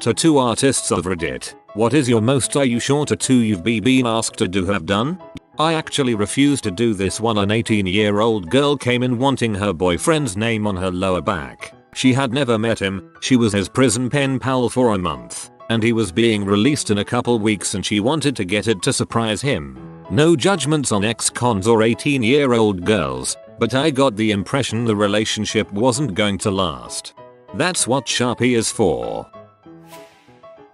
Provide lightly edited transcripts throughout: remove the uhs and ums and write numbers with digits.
Tattoo artists of Reddit, what is your most are you sure tattoo you've been asked to do have done? I actually refused to do this one. An 18-year-old girl came in wanting her boyfriend's name on her lower back. She had never met him, she was his prison pen pal for a month, and he was being released in a couple weeks and she wanted to get it to surprise him. No judgments on ex-cons or 18-year-old girls, but I got the impression the relationship wasn't going to last. That's what Sharpie is for.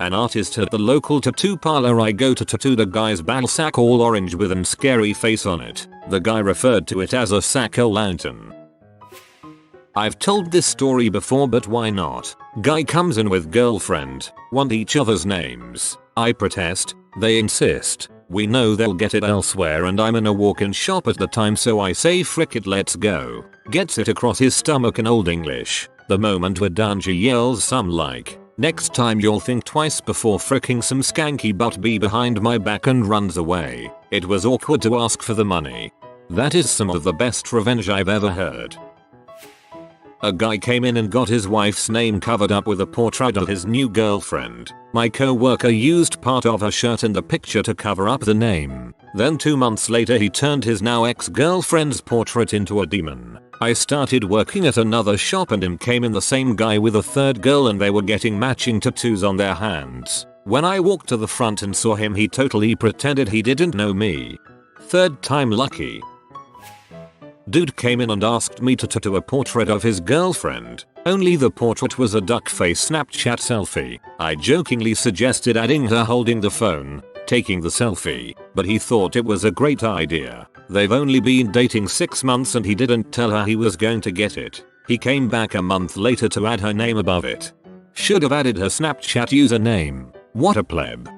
An artist at the local tattoo parlor I go to tattooed a guy's ballsack all orange with an scary face on it. The guy referred to it as a sack-o'-lantern. I've told this story before, but why not? Guy comes in with girlfriend, want each other's names. I protest, they insist. We know they'll get it elsewhere and I'm in a walk-in shop at the time, so I say frick it, let's go. Gets it across his stomach in Old English. The moment we're done she yells some like, next time you'll think twice before fricking some skanky butt be behind my back, and runs away. It was awkward to ask for the money. That is some of the best revenge I've ever heard. A guy came in and got his wife's name covered up with a portrait of his new girlfriend. My co-worker used part of her shirt in the picture to cover up the name. Then 2 months later he turned his now ex-girlfriend's portrait into a demon. I started working at another shop and in came in the same guy with a third girl and they were getting matching tattoos on their hands. When I walked to the front and saw him, he totally pretended he didn't know me. Third time lucky. Dude came in and asked me to tattoo a portrait of his girlfriend, only the portrait was a duck face Snapchat selfie. I jokingly suggested adding her holding the phone, taking the selfie, but he thought it was a great idea. They've only been dating 6 months and he didn't tell her he was going to get it. He came back a month later to add her name above it. Should have added her Snapchat username. What a pleb.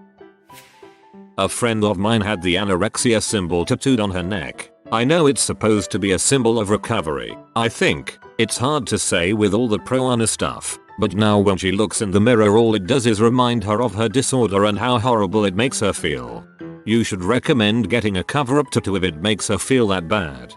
A friend of mine had the anorexia symbol tattooed on her neck. I know it's supposed to be a symbol of recovery. I think it's hard to say with all the pro-ana stuff, but now when she looks in the mirror all it does is remind her of her disorder and how horrible it makes her feel. You should recommend getting a cover-up tattoo if it makes her feel that bad.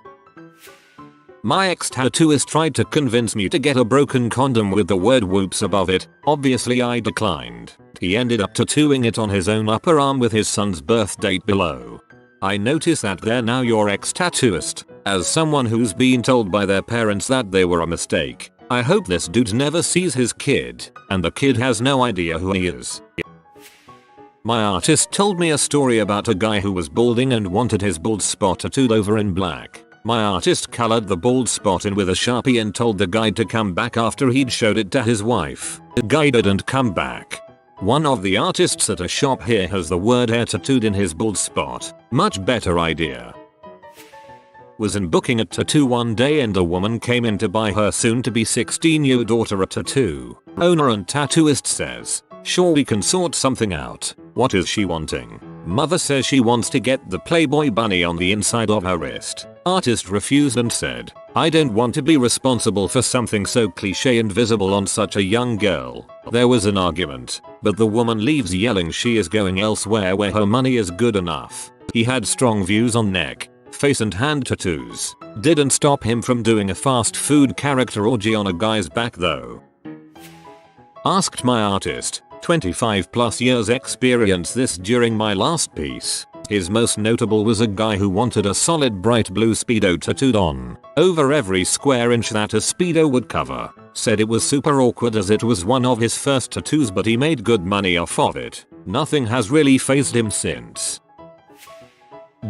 My ex-tattooist tried to convince me to get a broken condom with the word whoops above it. Obviously I declined. He ended up tattooing it on his own upper arm with his son's birth date below. I notice that they're now your ex-tattooist. As someone who's been told by their parents that they were a mistake, I hope this dude never sees his kid, and the kid has no idea who he is. My artist told me a story about a guy who was balding and wanted his bald spot tattooed over in black. My artist colored the bald spot in with a Sharpie and told the guy to come back after he'd showed it to his wife. The guy didn't come back. One of the artists at a shop here has the word hair tattooed in his bald spot. Much better idea. Was in booking a tattoo one day and a woman came in to buy her soon to be 16-year daughter a tattoo. Owner and tattooist says, sure we can sort something out. What is she wanting? Mother says she wants to get the Playboy bunny on the inside of her wrist. Artist refused and said, I don't want to be responsible for something so cliche and visible on such a young girl. There was an argument, but the woman leaves yelling she is going elsewhere where her money is good enough. He had strong views on neck, face and hand tattoos. Didn't stop him from doing a fast food character orgy on a guy's back though. Asked my artist, 25 plus years experience this during my last piece. His most notable was a guy who wanted a solid bright blue Speedo tattooed on over every square inch that a Speedo would cover. Said it was super awkward as it was one of his first tattoos, but he made good money off of it. Nothing has really fazed him since.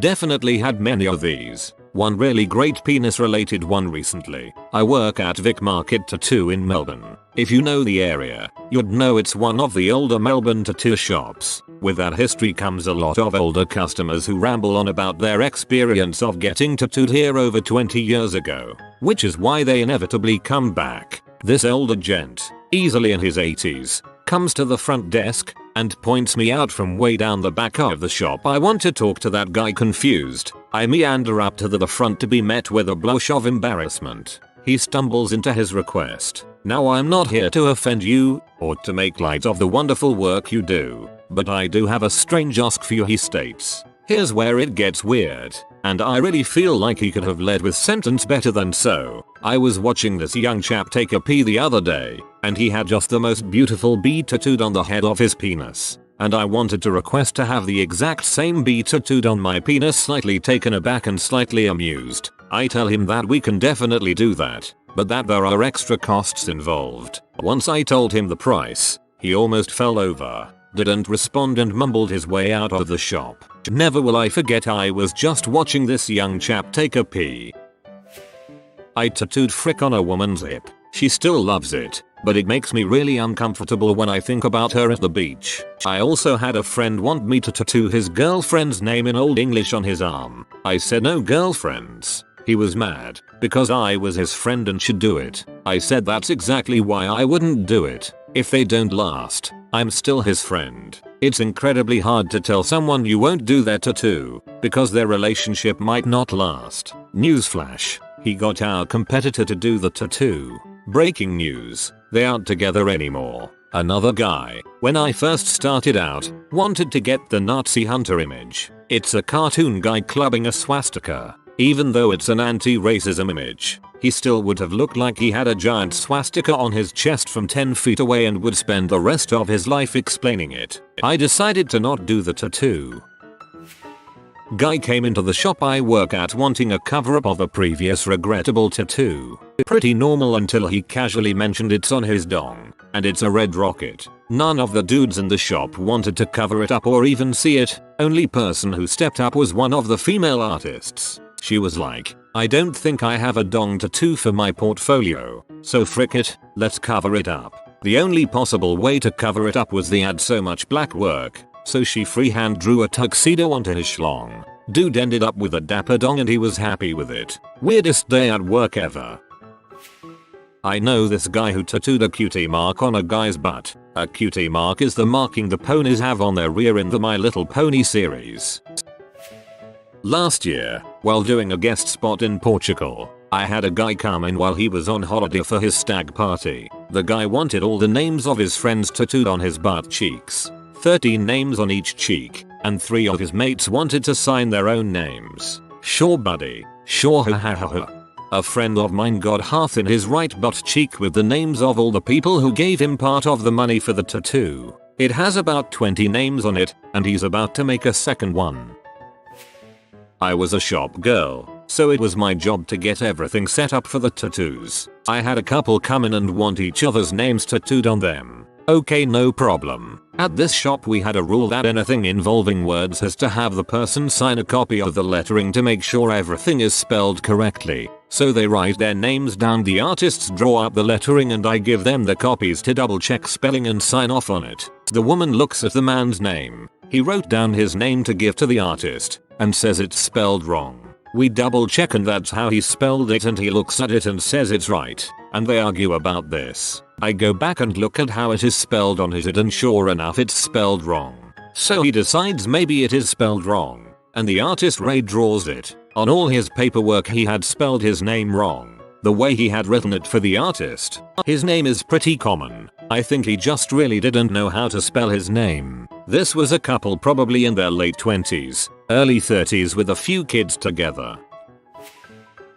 Definitely had many of these. One really great penis related one recently. I work at Vic Market Tattoo in Melbourne. If you know the area, you'd know it's one of the older Melbourne tattoo shops. With that history comes a lot of older customers who ramble on about their experience of getting tattooed here over 20 years ago, which is why they inevitably come back. This older gent, easily in his 80s, comes to the front desk and points me out from way down the back of the shop. I want to talk to that guy. Confused, I meander up to the front to be met with a blush of embarrassment. He stumbles into his request. Now I'm not here to offend you or to make light of the wonderful work you do, but I do have a strange ask for you, he states. Here's where it gets weird. and I really feel like he could have led with sentence better than so. I was watching this young chap take a pee the other day, and he had just the most beautiful bee tattooed on the head of his penis. And I wanted to request to have the exact same bee tattooed on my penis. Slightly taken aback and slightly amused, I tell him that we can definitely do that, but that there are extra costs involved. Once I told him the price, he almost fell over, didn't respond and mumbled his way out of the shop. Never will I forget, I was just watching this young chap take a pee. I tattooed frick on a woman's hip. She still loves it, but it makes me really uncomfortable when I think about her at the beach. I also had a friend want me to tattoo his girlfriend's name in Old English on his arm. I said no girlfriends. He was mad, because I was his friend and should do it. I said that's exactly why I wouldn't do it. If they don't last, I'm still his friend. It's incredibly hard to tell someone you won't do their tattoo, because their relationship might not last. Newsflash, he got our competitor to do the tattoo. Breaking news, they aren't together anymore. Another guy, when I first started out, wanted to get the Nazi hunter image. It's a cartoon guy clubbing a swastika. Even though it's an anti-racism image, he still would have looked like he had a giant swastika on his chest from 10 feet away and would spend the rest of his life explaining it. I decided to not do the tattoo. Guy came into the shop I work at wanting a cover-up of a previous regrettable tattoo. Pretty normal until he casually mentioned it's on his dong, and it's a red rocket. None of the dudes in the shop wanted to cover it up or even see it. Only person who stepped up was one of the female artists. She was like, I don't think I have a dong tattoo for my portfolio, so frick it, let's cover it up. The only possible way to cover it up was the add so much black work, so she freehand drew a tuxedo onto his schlong. Dude ended up with a dapper dong and he was happy with it. Weirdest day at work ever. I know this guy who tattooed a cutie mark on a guy's butt. A cutie mark is the marking the ponies have on their rear in the My Little Pony series. Last year, while doing a guest spot in Portugal, I had a guy come in while he was on holiday for his stag party. The guy wanted all the names of his friends tattooed on his butt cheeks. 13 names on each cheek, and 3 of his mates wanted to sign their own names. Sure buddy, sure ha ha ha ha. A friend of mine got half in his right butt cheek with the names of all the people who gave him part of the money for the tattoo. It has about 20 names on it, and he's about to make a second one. I was a shop girl, so it was my job to get everything set up for the tattoos. I had a couple come in and want each other's names tattooed on them. Okay, no problem. At this shop we had a rule that anything involving words has to have the person sign a copy of the lettering to make sure everything is spelled correctly. So they write their names down, the artists draw up the lettering, and I give them the copies to double check spelling and sign off on it. The woman looks at the man's name. He wrote down his name to give to the artist, and says it's spelled wrong. We double check and that's how he spelled it, and he looks at it and says it's right, and they argue about this. I go back and look at how it is spelled on his, and sure enough it's spelled wrong. So he decides maybe it is spelled wrong, and the artist redraws it. On all his paperwork he had spelled his name wrong, the way he had written it for the artist. His name is pretty common. I think he just really didn't know how to spell his name. This was a couple probably in their late 20s, early 30s with a few kids together.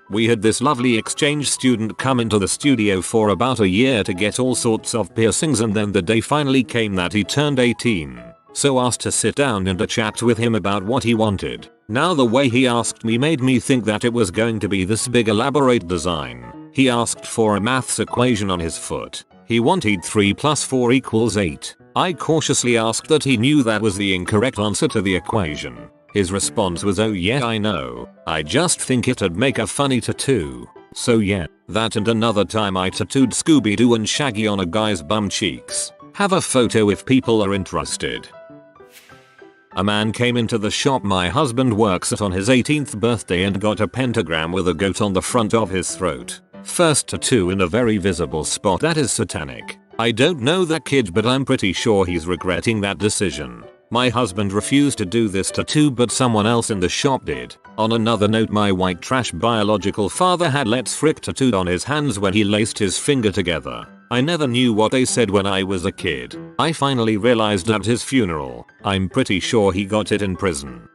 We had this lovely exchange student come into the studio for about a year to get all sorts of piercings, and then the day finally came that he turned 18. So asked to sit down and chat with him about what he wanted. Now the way he asked me made me think that it was going to be this big elaborate design. He asked for a maths equation on his foot. He wanted 3 + 4 = 8. I cautiously asked that he knew that was the incorrect answer to the equation. His response was, oh yeah I know, I just think it'd make a funny tattoo. So yeah, that and another time I tattooed Scooby-Doo and Shaggy on a guy's bum cheeks. Have a photo if people are interested. A man came into the shop my husband works at on his 18th birthday and got a pentagram with a goat on the front of his throat. First tattoo in a very visible spot, that is satanic. I don't know that kid, but I'm pretty sure he's regretting that decision. My husband refused to do this tattoo, but someone else in the shop did. On another note, my white trash biological father had "let's frick" tattooed on his hands when he laced his finger together. I never knew what they said when I was a kid. I finally realized at his funeral. I'm pretty sure he got it in prison.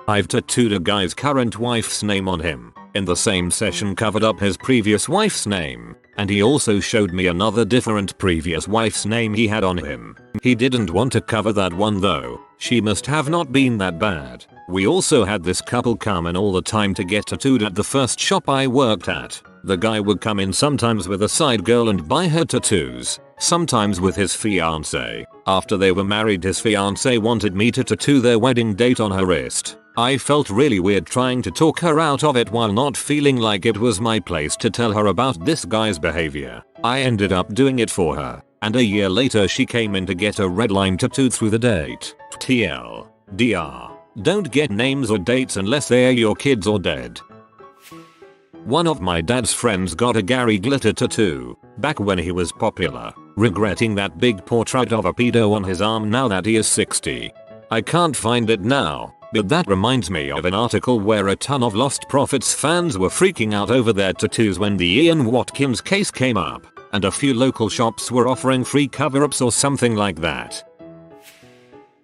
I've tattooed a guy's current wife's name on him. In the same session covered up his previous wife's name, and he also showed me another different previous wife's name he had on him. He didn't want to cover that one though. She must have not been that bad. We also had this couple come in all the time to get tattooed at the first shop I worked at. The guy would come in sometimes with a side girl and buy her tattoos, sometimes with his fiancée. After they were married, his fiancée wanted me to tattoo their wedding date on her wrist. I felt really weird trying to talk her out of it while not feeling like it was my place to tell her about this guy's behavior. I ended up doing it for her, and a year later she came in to get a red line tattooed through the date. TL. DR. Don't get names or dates unless they're your kids or dead. One of my dad's friends got a Gary Glitter tattoo back when he was popular, regretting that big portrait of a pedo on his arm now that he is 60. I can't find it now, but that reminds me of an article where a ton of Lost Prophets fans were freaking out over their tattoos when the Ian Watkins case came up, and a few local shops were offering free cover-ups or something like that.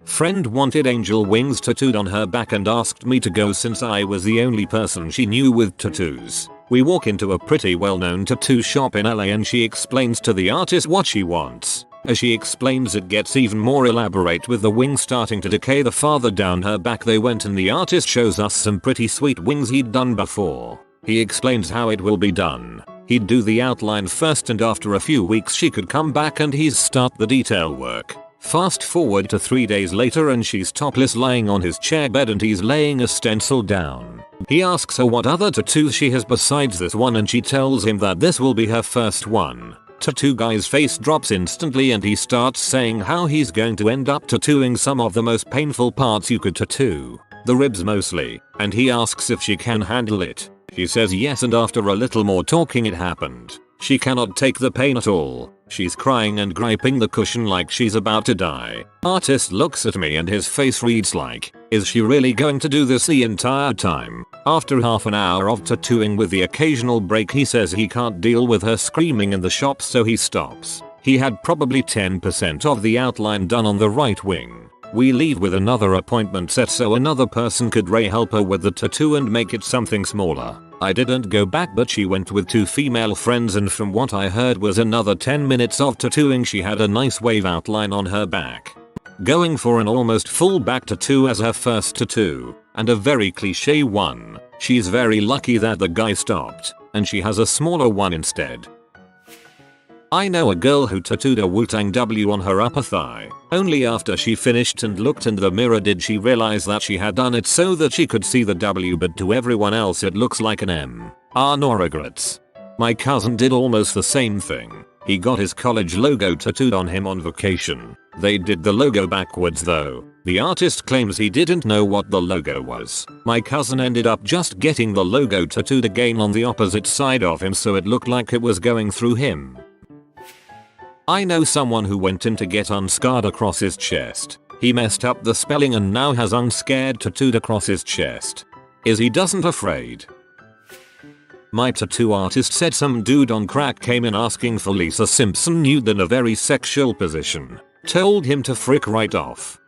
Friend wanted angel wings tattooed on her back and asked me to go since I was the only person she knew with tattoos. We walk into a pretty well-known tattoo shop in LA and she explains to the artist what she wants. As she explains, it gets even more elaborate with the wings starting to decay the farther down her back they went, and the artist shows us some pretty sweet wings he'd done before. He explains how it will be done. He'd do the outline first and after a few weeks she could come back and he'd start the detail work. Fast forward to 3 days later and she's topless lying on his chair bed and he's laying a stencil down. He asks her what other tattoos she has besides this one and she tells him that this will be her first one. Tattoo guy's face drops instantly and he starts saying how he's going to end up tattooing some of the most painful parts you could tattoo. The ribs mostly, and he asks if she can handle it. She says yes, and after a little more talking it happened. She cannot take the pain at all. She's crying and griping the cushion like she's about to die. Artist looks at me and his face reads like, is she really going to do this the entire time? After half an hour of tattooing with the occasional break, he says he can't deal with her screaming in the shop, so he stops. He had probably 10% of the outline done on the right wing. We leave with another appointment set so another person could help her with the tattoo and make it something smaller. I didn't go back, but she went with 2 female friends, and from what I heard was another 10 minutes of tattooing. She had a nice wave outline on her back. Going for an almost full back tattoo as her first tattoo, and a very cliche one. She's very lucky that the guy stopped, and she has a smaller one instead. I know a girl who tattooed a Wu-Tang W on her upper thigh. Only after she finished and looked in the mirror did she realize that she had done it so that she could see the W, but to everyone else it looks like an M. No regrets. My cousin did almost the same thing. He got his college logo tattooed on him on vacation. They did the logo backwards though. The artist claims he didn't know what the logo was. My cousin ended up just getting the logo tattooed again on the opposite side of him so it looked like it was going through him. I know someone who went in to get unscarred across his chest. He messed up the spelling and now has unscared tattooed across his chest. Is he doesn't afraid? My tattoo artist said some dude on crack came in asking for Lisa Simpson nude in a very sexual position. Told him to frick right off.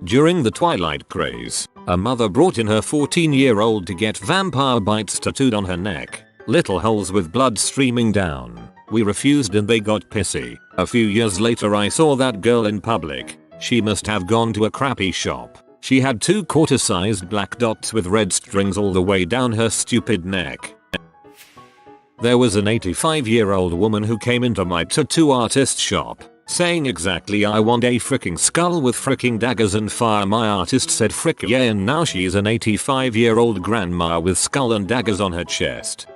During the Twilight craze, a mother brought in her 14-year-old to get vampire bites tattooed on her neck. Little holes with blood streaming down. We refused and they got pissy. A few years later I saw that girl in public. She must have gone to a crappy shop. She had 2 quarter-sized black dots with red strings all the way down her stupid neck. There was an 85-year-old woman who came into my tattoo artist shop, saying exactly, I want a fricking skull with fricking daggers and fire. My artist said frick yeah, and now she's an 85-year-old grandma with skull and daggers on her chest.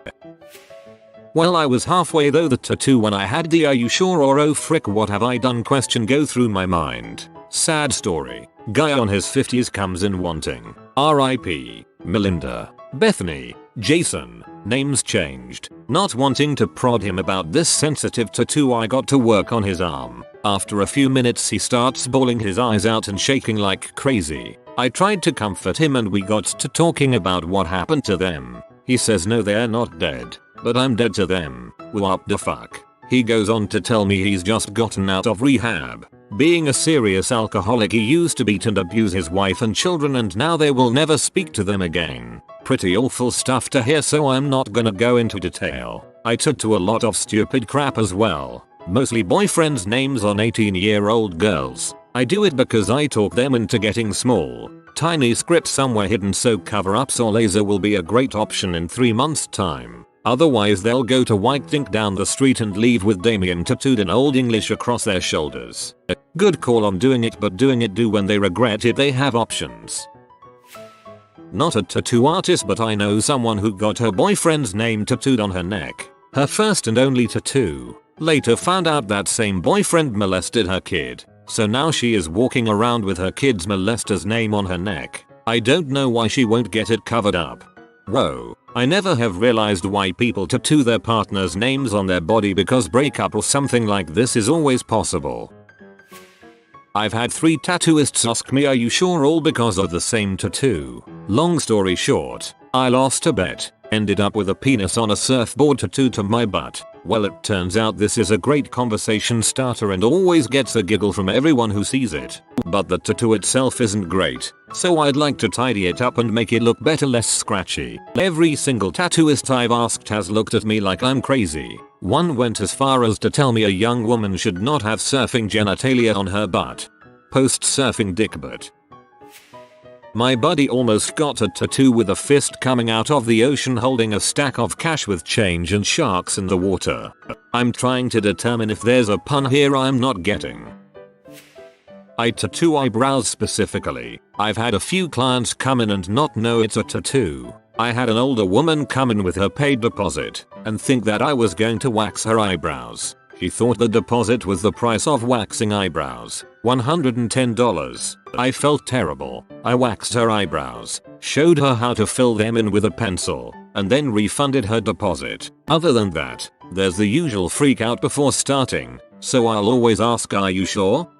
Well, I was halfway though the tattoo when I had the are you sure or oh frick what have I done question go through my mind. Sad story. Guy on his 50s comes in wanting RIP, Melinda, Bethany, Jason, names changed. Not wanting to prod him about this sensitive tattoo, I got to work on his arm. After a few minutes he starts bawling his eyes out and shaking like crazy. I tried to comfort him and we got to talking about what happened to them. He says no, they're not dead, but I'm dead to them. What the fuck? He goes on to tell me he's just gotten out of rehab, Being a serious alcoholic, he used to beat and abuse his wife and children, and now they will never speak to them again. Pretty awful stuff to hear, so I'm not gonna go into detail. I tattoo a lot of stupid crap as well. Mostly boyfriends' names on 18-year-old girls. I do it because I talk them into getting small, tiny scripts somewhere hidden, so cover-ups or laser will be a great option in 3 months' time. Otherwise they'll go to white ink down the street and leave with Damien tattooed in Old English across their shoulders. Good call on doing it, but doing it do when they regret it. They have options. Not a tattoo artist, but I know someone who got her boyfriend's name tattooed on her neck. Her first and only tattoo. Later found out that same boyfriend molested her kid. So now she is walking around with her kid's molester's name on her neck. I don't know why she won't get it covered up. Whoa, I never have realized why people tattoo their partner's names on their body, because breakup or something like this is always possible. I've had 3 tattooists ask me, are you sure, all because of the same tattoo. Long story short, I lost a bet, ended up with a penis on a surfboard tattooed to my butt. Well, it turns out this is a great conversation starter and always gets a giggle from everyone who sees it. But the tattoo itself isn't great, so I'd like to tidy it up and make it look better, less scratchy. Every single tattooist I've asked has looked at me like I'm crazy. One went as far as to tell me a young woman should not have surfing genitalia on her butt. Post surfing dick butt. My buddy almost got a tattoo with a fist coming out of the ocean holding a stack of cash with change and sharks in the water. I'm trying to determine if there's a pun here I'm not getting. I tattoo eyebrows specifically. I've had a few clients come in and not know it's a tattoo. I had an older woman come in with her paid deposit and think that I was going to wax her eyebrows. She thought the deposit was the price of waxing eyebrows, $110. I felt terrible. I waxed her eyebrows, showed her how to fill them in with a pencil, and then refunded her deposit. Other than that, there's the usual freak out before starting, so I'll always ask, are you sure?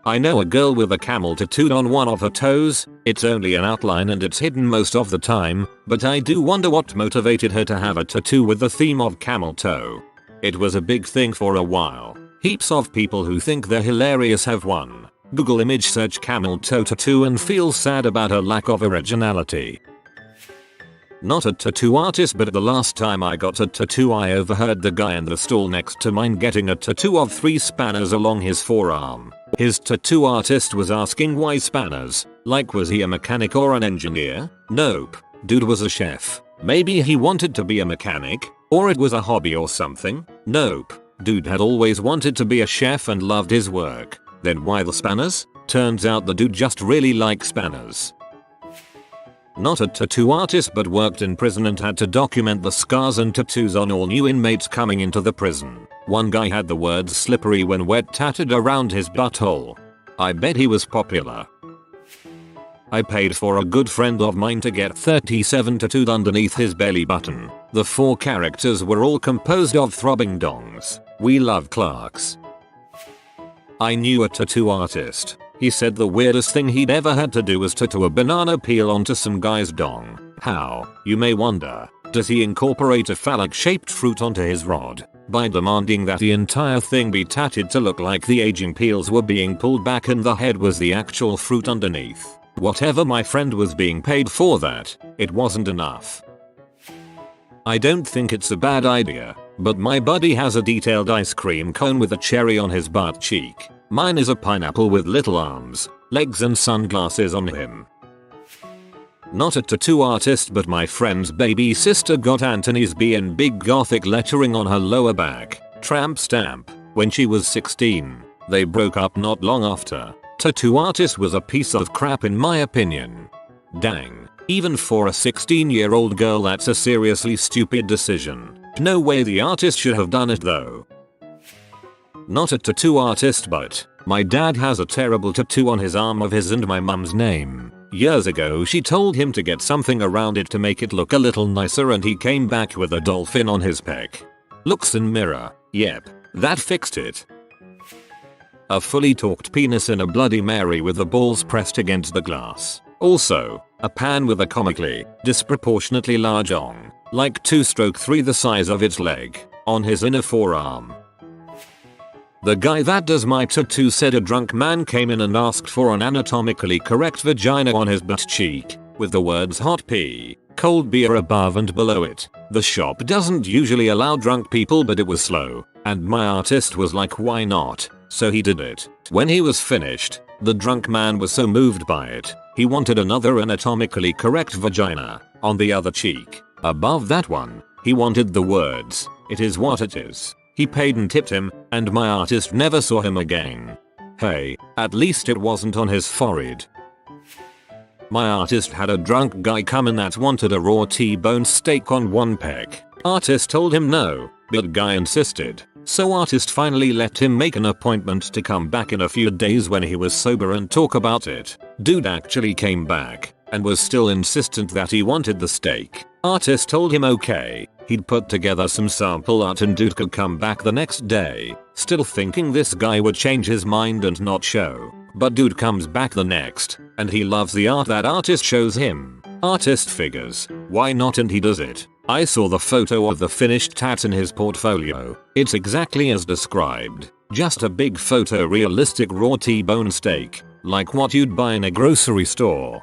I know a girl with a camel tattooed on one of her toes. It's only an outline and it's hidden most of the time, but I do wonder what motivated her to have a tattoo with the theme of camel toe. It was a big thing for a while. Heaps of people who think they're hilarious have one. Google image search camel toe tattoo and feel sad about her lack of originality. Not a tattoo artist, but the last time I got a tattoo I overheard the guy in the stall next to mine getting a tattoo of 3 spanners along his forearm. His tattoo artist was asking why spanners, like was he a mechanic or an engineer? Nope, dude was a chef. Maybe he wanted to be a mechanic, or it was a hobby or something? Nope, dude had always wanted to be a chef and loved his work. Then why the spanners? Turns out the dude just really likes spanners. Not a tattoo artist, but worked in prison and had to document the scars and tattoos on all new inmates coming into the prison. One guy had the words slippery when wet tatted around his butthole. I bet he was popular. I paid for a good friend of mine to get 37 tattooed underneath his belly button. The 4 characters were all composed of throbbing dongs. We love Clarks. I knew a tattoo artist. He said the weirdest thing he'd ever had to do was tattoo a banana peel onto some guy's dong. How, you may wonder. Does he incorporate a phallic shaped fruit onto his rod? By demanding that the entire thing be tatted to look like the aging peels were being pulled back and the head was the actual fruit underneath. Whatever, my friend was being paid for that, it wasn't enough. I don't think it's a bad idea, but my buddy has a detailed ice cream cone with a cherry on his butt cheek. Mine is a pineapple with little arms, legs and sunglasses on him. Not a tattoo artist, but my friend's baby sister got Anthony's B in big gothic lettering on her lower back, tramp stamp, when she was 16. They broke up not long after. Tattoo artist was a piece of crap in my opinion. Dang, even for a 16-year-old girl that's a seriously stupid decision. No way the artist should have done it though. Not a tattoo artist, but my dad has a terrible tattoo on his arm of his and my mum's name. Years ago she told him to get something around it to make it look a little nicer and he came back with a dolphin on his pec. Looks in mirror, yep, that fixed it. A fully torqued penis in a Bloody Mary with the balls pressed against the glass. Also, a pan with a comically, disproportionately large ong, like 2/3 the size of its leg, on his inner forearm. The guy that does my tattoo said a drunk man came in and asked for an anatomically correct vagina on his butt cheek, with the words hot pee, cold beer above and below it. The shop doesn't usually allow drunk people, but it was slow, and my artist was like, why not? So he did it. When he was finished, the drunk man was so moved by it, he wanted another anatomically correct vagina, on the other cheek. Above that one, he wanted the words, it is what it is. He paid and tipped him, and my artist never saw him again. Hey, at least it wasn't on his forehead. My artist had a drunk guy come in that wanted a raw T-bone steak on one peck. Artist told him no, but guy insisted. So artist finally let him make an appointment to come back in a few days when he was sober and talk about it. Dude actually came back, and was still insistent that he wanted the steak. Artist told him okay, he'd put together some sample art and dude could come back the next day, still thinking this guy would change his mind and not show. But dude comes back the next, and he loves the art that artist shows him. Artist figures, why not, and he does it. I saw the photo of the finished tat in his portfolio. It's exactly as described. Just a big photorealistic raw T-bone steak, like what you'd buy in a grocery store.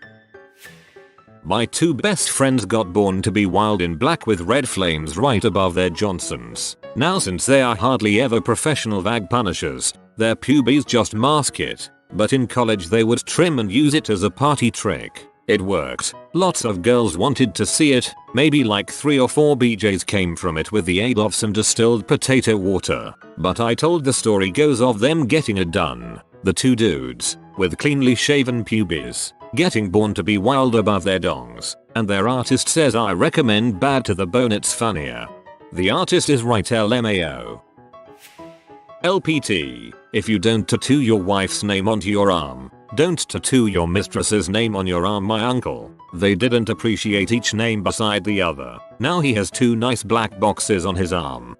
My two best friends got born to be wild in black with red flames right above their Johnsons. Now since they are hardly ever professional vag punishers, their pubes just mask it. But in college they would trim and use it as a party trick. It worked. Lots of girls wanted to see it, maybe like 3 or 4 BJs came from it with the aid of some distilled potato water. But I told the story goes of them getting it done. The two dudes, with cleanly shaven pubes, getting born to be wild above their dongs, and their artist says I recommend Bad to the Bone, it's funnier. The artist is right, LMAO. LPT, if you don't tattoo your wife's name onto your arm, don't tattoo your mistress's name on your arm. My uncle, they didn't appreciate each name beside the other. Now he has 2 nice black boxes on his arm.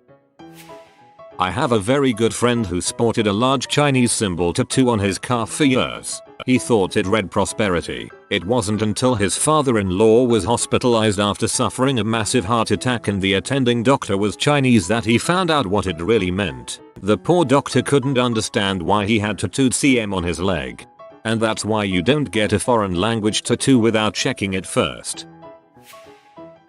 I have a very good friend who sported a large Chinese symbol tattoo on his calf for years. He thought it read prosperity. It wasn't until his father-in-law was hospitalized after suffering a massive heart attack and the attending doctor was Chinese that he found out what it really meant. The poor doctor couldn't understand why he had tattooed CM on his leg. And that's why you don't get a foreign language tattoo without checking it first.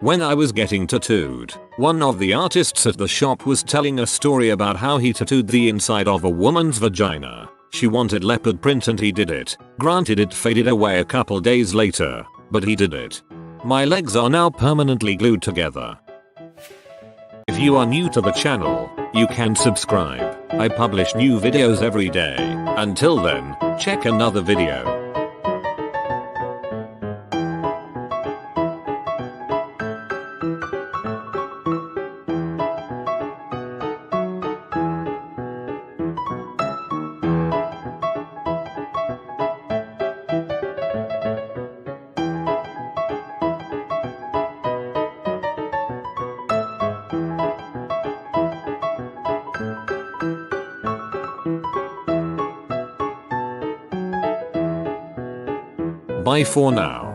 When I was getting tattooed, one of the artists at the shop was telling a story about how he tattooed the inside of a woman's vagina. She wanted leopard print and he did it. Granted, it faded away a couple days later, but he did it. My legs are now permanently glued together. If you are new to the channel, you can subscribe. I publish new videos every day. Until then, check another video. Bye for now.